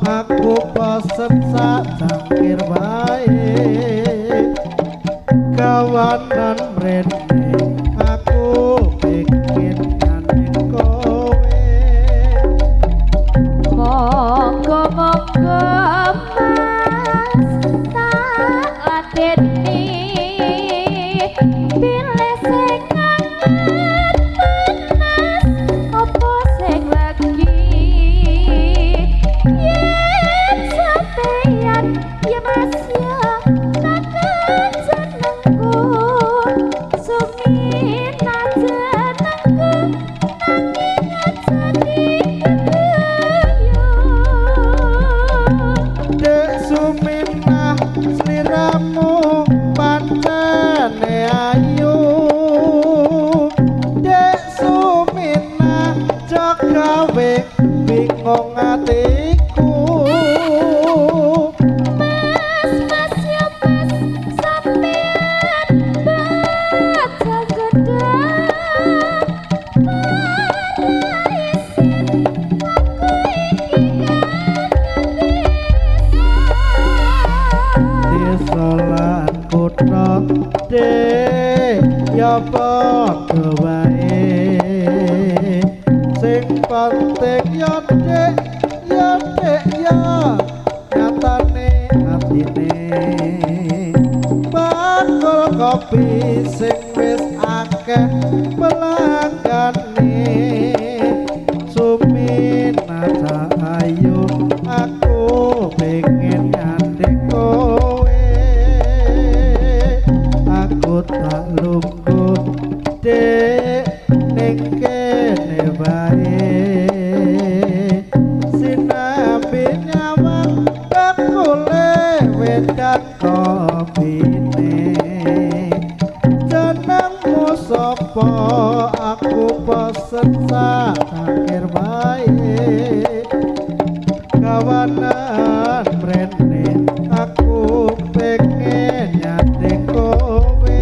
aku bosen sak cangkir wae kawanan mrene aku pengen nanding kowe monggo-monggo mas tak ladeni pilih sing anget panas opo sing lagi yen sampeyan ya mas ya takkan jenengku sumina jenengku nanging aja Dek Suminah sliramu pancene ayu Dek Suminah jok gawe bingung atiku mas ya mas sampeyan baca gedang paraisin aku iki disolan kutha Dek ya padha wae sing penting ya Dek ya nyatane atine bakul kopi sing wis akeh pelangane Suminah ayu aku pengen nyanding kowe aku tak lungguh Dek ning kene bae sinambi nyawang bakule wedan kopine jenengmu sapa aku pesen sak akhir bae kawanan mrene aku pengen nyanding kowe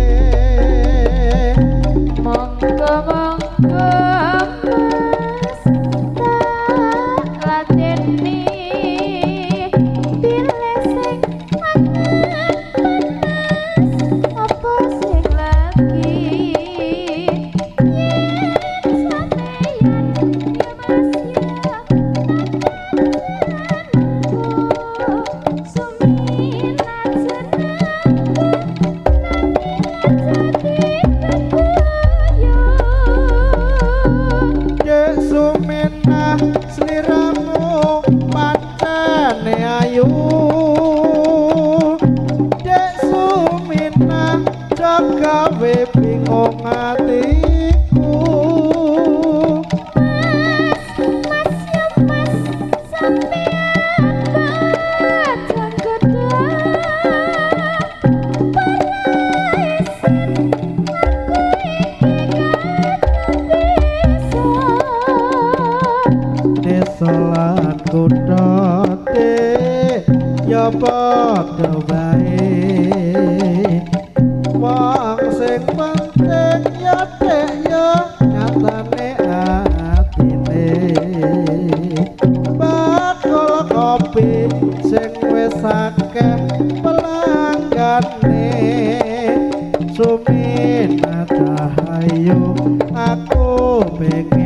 monggo-monggo mas tak ladeni pilih sing anget panas opo sing lagi yen sampeyan ya mas ya sumina jenengku Dek Suminah sliramu pancene ayu Dek Suminah jok gawe bingung atiku mas ya mas sampeyan baca gedang paraisin aku iki desolan kutha Dek ya padha wae wong sing penting ya Dek ya nyatane atine bakul kopi sing wis akeh pelanggane Suminah ayu aku pengen